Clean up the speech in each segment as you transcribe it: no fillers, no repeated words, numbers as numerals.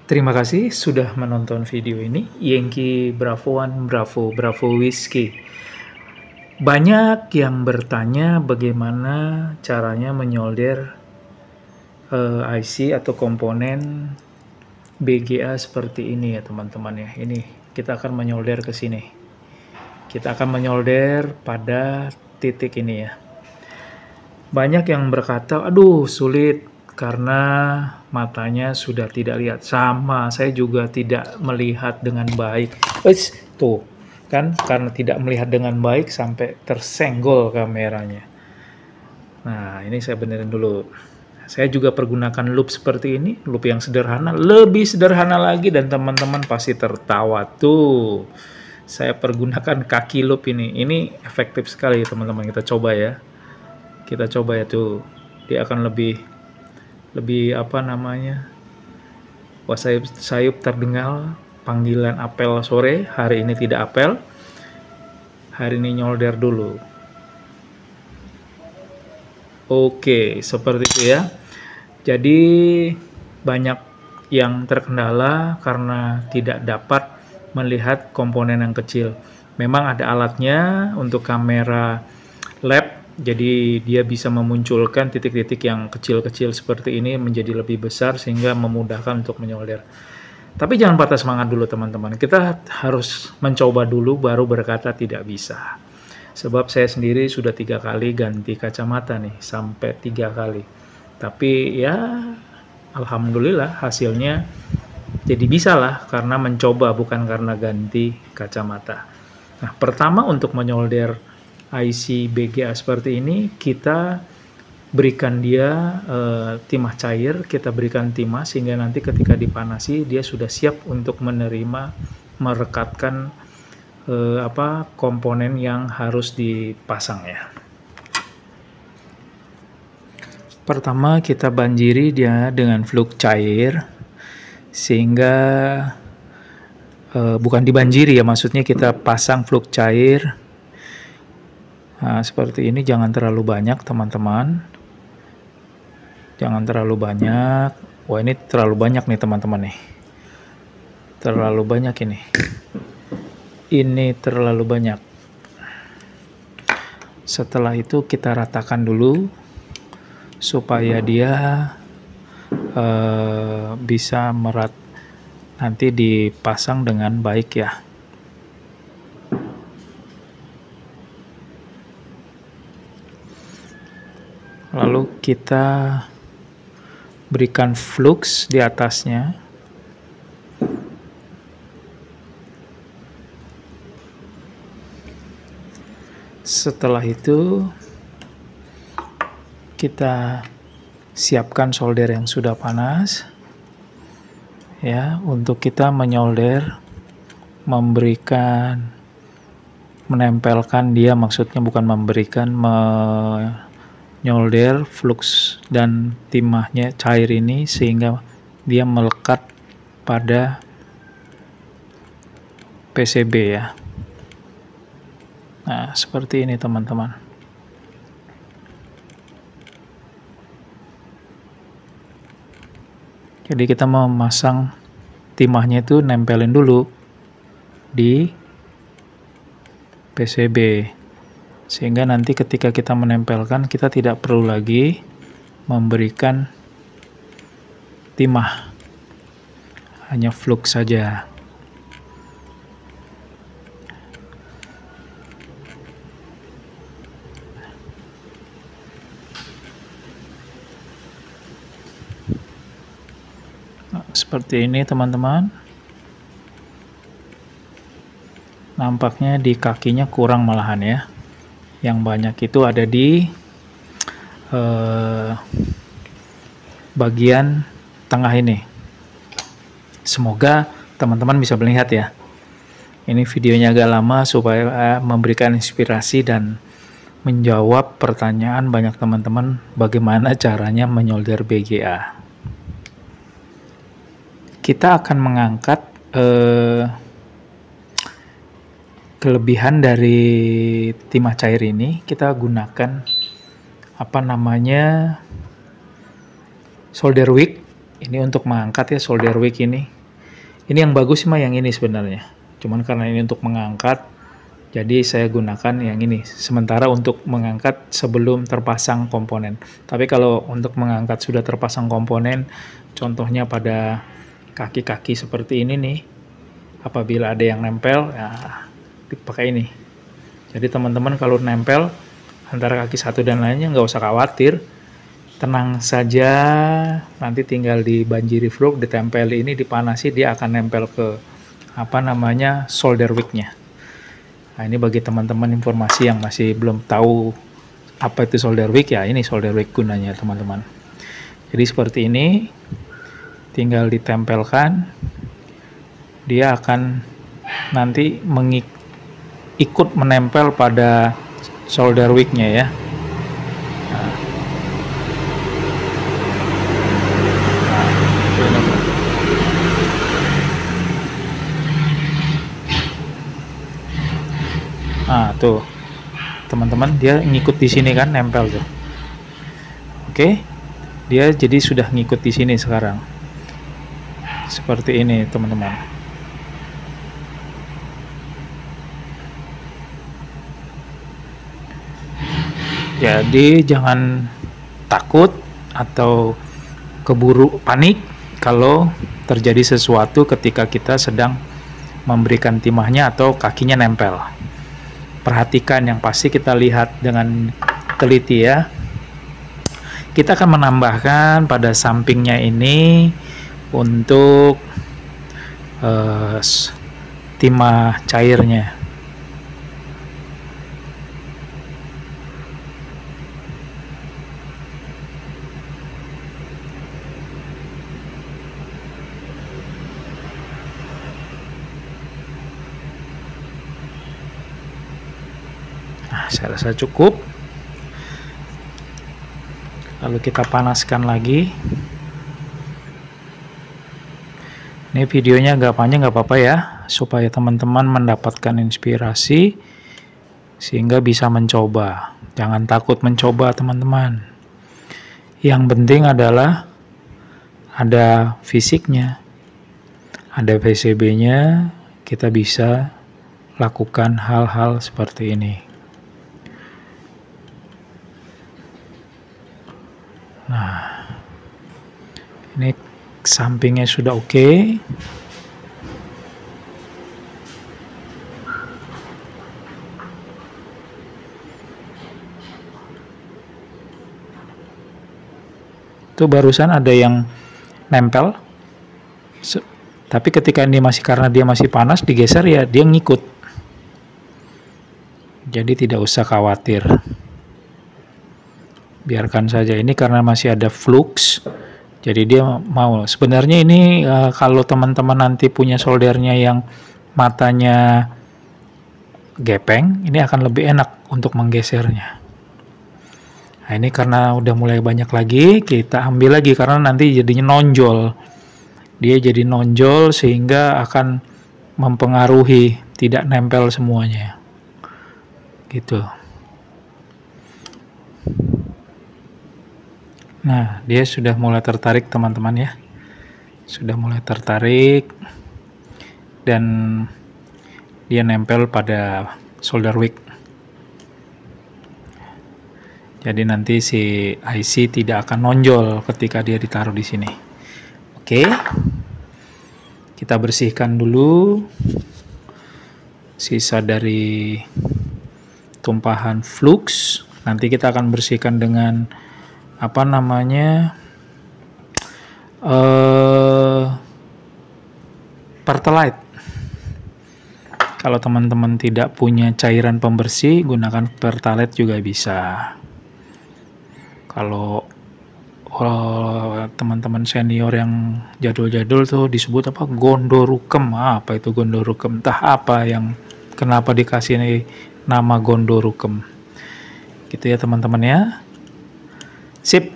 Terima kasih sudah menonton video ini. Yankee Bravo One Bravo Bravo Whiskey. Banyak yang bertanya bagaimana caranya menyolder IC atau komponen BGA seperti ini ya teman-teman ya. Ini kita akan menyolder ke sini. Kita akan menyolder pada titik ini ya. Banyak yang berkata, aduh sulit karena matanya sudah tidak lihat. Sama, saya juga tidak melihat dengan baik. Tuh, kan karena tidak melihat dengan baik sampai tersenggol kameranya. Nah, ini saya benerin dulu. Saya juga pergunakan loop seperti ini, loop yang sederhana, lebih sederhana lagi dan teman-teman pasti tertawa tuh. Saya pergunakan kaki loop ini. Ini efektif sekali teman-teman, kita coba ya. Kita coba ya tuh. Dia akan lebih apa namanya? Wah, sayup terdengar panggilan apel sore. Hari ini tidak apel. Hari ini nyolder dulu. Oke, seperti itu ya. Jadi banyak yang terkendala karena tidak dapat melihat komponen yang kecil. Memang ada alatnya untuk kamera lab, jadi dia bisa memunculkan titik-titik yang kecil-kecil seperti ini menjadi lebih besar sehingga memudahkan untuk menyolder. Tapi jangan patah semangat dulu teman-teman. Kita harus mencoba dulu baru berkata tidak bisa. Sebab saya sendiri sudah 3 kali ganti kacamata nih, sampai 3 kali. Tapi ya alhamdulillah hasilnya jadi bisa lah karena mencoba bukan karena ganti kacamata. Nah, pertama untuk menyolder IC BGA seperti ini, kita berikan dia timah cair, kita berikan timah sehingga nanti ketika dipanasi dia sudah siap untuk menerima merekatkan komponen yang harus dipasang ya. Pertama kita banjiri dia dengan flux cair sehingga bukan dibanjiri ya, maksudnya kita pasang flux cair. Nah, seperti ini, jangan terlalu banyak teman-teman. Jangan terlalu banyak. Wah, ini terlalu banyak nih teman-teman nih. Terlalu banyak ini. Ini terlalu banyak. Setelah itu kita ratakan dulu supaya dia bisa nanti dipasang dengan baik ya. Lalu kita berikan flux di atasnya. Setelah itu kita siapkan solder yang sudah panas ya, untuk kita menyolder, menempelkan dia, maksudnya bukan memberikan, menyolder flux dan timahnya cair ini sehingga dia melekat pada PCB ya. Nah, seperti ini teman-teman. Jadi kita memasang timahnya itu nempelin dulu di PCB. Sehingga nanti ketika kita menempelkan, kita tidak perlu lagi memberikan timah. Hanya flux saja. Seperti ini teman-teman. Nampaknya di kakinya kurang malahan ya. Yang banyak itu ada di bagian tengah ini. Semoga teman-teman bisa melihat ya. Ini videonya agak lama supaya memberikan inspirasi dan menjawab pertanyaan banyak teman-teman bagaimana caranya menyolder BGA. Kita akan mengangkat kelebihan dari timah cair ini. Kita gunakan solder wick Ini untuk mengangkat ya solder wick ini. Ini yang bagus mah yang ini sebenarnya. Cuman karena ini untuk mengangkat, jadi saya gunakan yang ini. Sementara untuk mengangkat sebelum terpasang komponen. Tapi kalau untuk mengangkat sudah terpasang komponen, contohnya pada kaki-kaki seperti ini nih, apabila ada yang nempel, ya dipakai ini. Jadi teman-teman kalau nempel antara kaki satu dan lainnya nggak usah khawatir. Tenang saja, nanti tinggal dibanjiri flux, ditempel ini, dipanasi, dia akan nempel ke solder wick-nya. Nah, ini bagi teman-teman informasi yang masih belum tahu apa itu solder wick, ya ini solder wick gunanya teman-teman. Jadi seperti ini, tinggal ditempelkan, dia akan nanti ikut menempel pada solder wick-nya ya. Nah, tuh. Teman-teman, dia ngikut di sini kan, nempel tuh. Oke. Dia jadi sudah ngikut di sini sekarang. Seperti ini, teman-teman. Jadi jangan takut atau keburu panik kalau terjadi sesuatu ketika kita sedang memberikan timahnya atau kakinya nempel. Perhatikan, yang pasti kita lihat dengan teliti ya. Kita akan menambahkan pada sampingnya ini untuk timah cairnya. Saya rasa cukup. Lalu kita panaskan lagi. Ini videonya agak panjang, nggak apa-apa ya, supaya teman-teman mendapatkan inspirasi sehingga bisa mencoba. Jangan takut mencoba teman-teman. Yang penting adalah ada fisiknya, ada PCB-nya, kita bisa lakukan hal-hal seperti ini. Nah, ini sampingnya sudah oke. Itu barusan ada yang nempel. Tapi ketika ini karena dia masih panas, digeser ya dia ngikut. Jadi tidak usah khawatir. Biarkan saja, ini karena masih ada flux, jadi dia mau. Sebenarnya ini kalau teman-teman nanti punya soldernya yang matanya gepeng, ini akan lebih enak untuk menggesernya. Nah, ini karena udah mulai banyak lagi, kita ambil lagi karena nanti jadinya nonjol. Dia jadi nonjol sehingga akan mempengaruhi, tidak nempel semuanya. Gitu. Nah, dia sudah mulai tertarik teman-teman ya. Sudah mulai tertarik dan dia nempel pada solder wick. Jadi nanti si IC tidak akan nonjol ketika dia ditaruh di sini. Oke. Kita bersihkan dulu sisa dari tumpahan flux. Nanti kita akan bersihkan dengan Pertalite. Kalau teman-teman tidak punya cairan pembersih, gunakan Pertalite juga bisa. Kalau teman-teman senior yang jadul-jadul tuh disebut Gondorukem. Apa itu Gondorukem? Entah apa yang kenapa dikasih nama Gondorukem. Gitu ya teman-teman ya. Sip,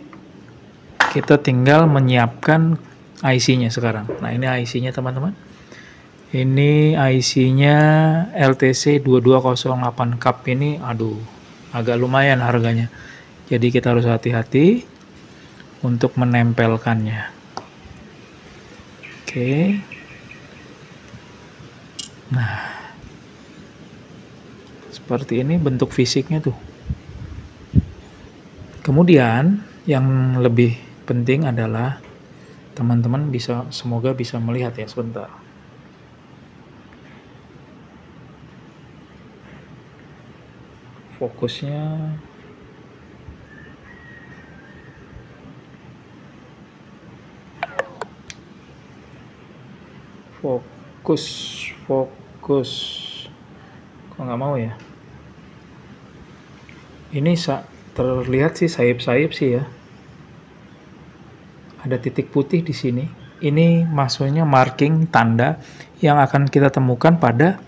kita tinggal menyiapkan IC-nya sekarang. Nah, ini IC-nya teman-teman. Ini IC-nya LTC 2208 cup ini, agak lumayan harganya. Jadi kita harus hati-hati untuk menempelkannya. Oke. Nah, seperti ini bentuk fisiknya tuh. Kemudian yang lebih penting adalah teman-teman semoga bisa melihat ya sebentar. Fokusnya fokus kok nggak mau ya. Ini terlihat sih sayap-sayap sih ya, ada titik putih di sini. Ini maksudnya marking tanda yang akan kita temukan pada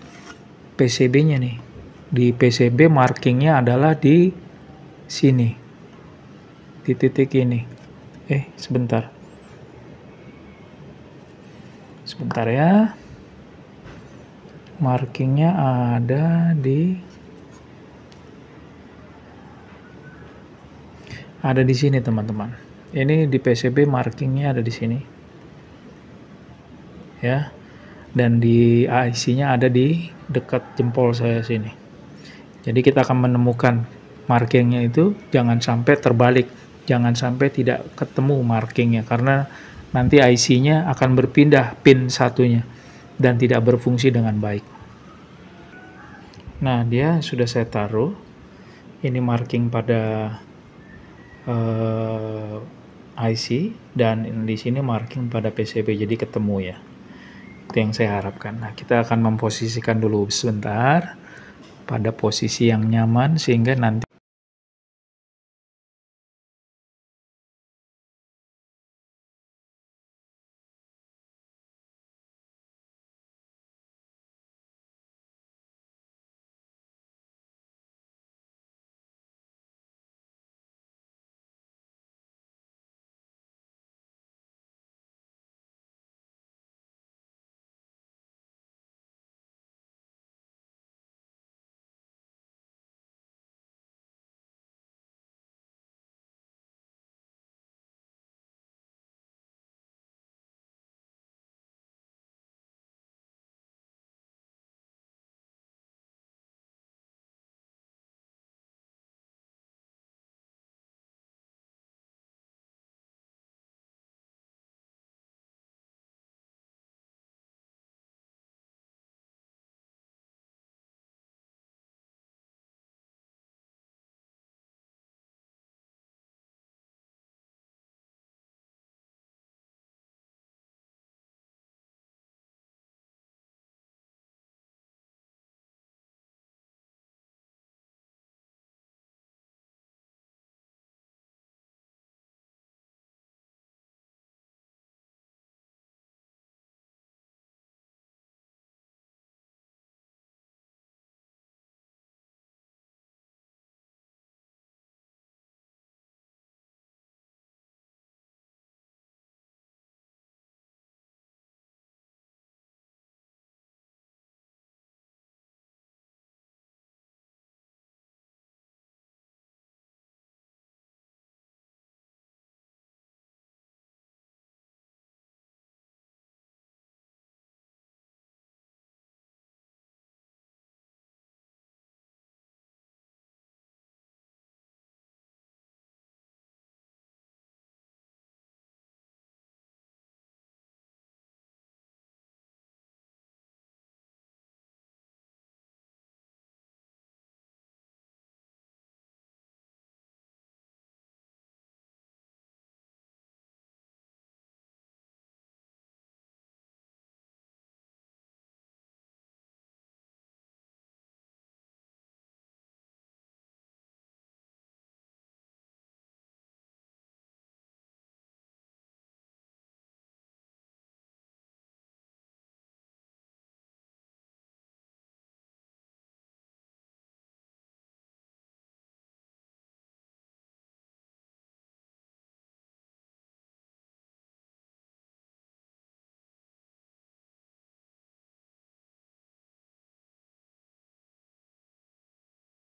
PCB-nya nih. Di PCB markingnya adalah di sini, di titik ini. Sebentar ya, markingnya ada di sini teman-teman. Ini di PCB markingnya ada di sini ya, dan di IC-nya ada di dekat jempol saya sini. Jadi kita akan menemukan markingnya itu, jangan sampai terbalik, jangan sampai tidak ketemu markingnya, karena nanti IC-nya akan berpindah pin satunya dan tidak berfungsi dengan baik. Nah, dia sudah saya taruh. Ini marking pada IC dan di sini marking pada PCB, jadi ketemu ya. Itu yang saya harapkan. Nah, kita akan memposisikan dulu sebentar pada posisi yang nyaman sehingga nanti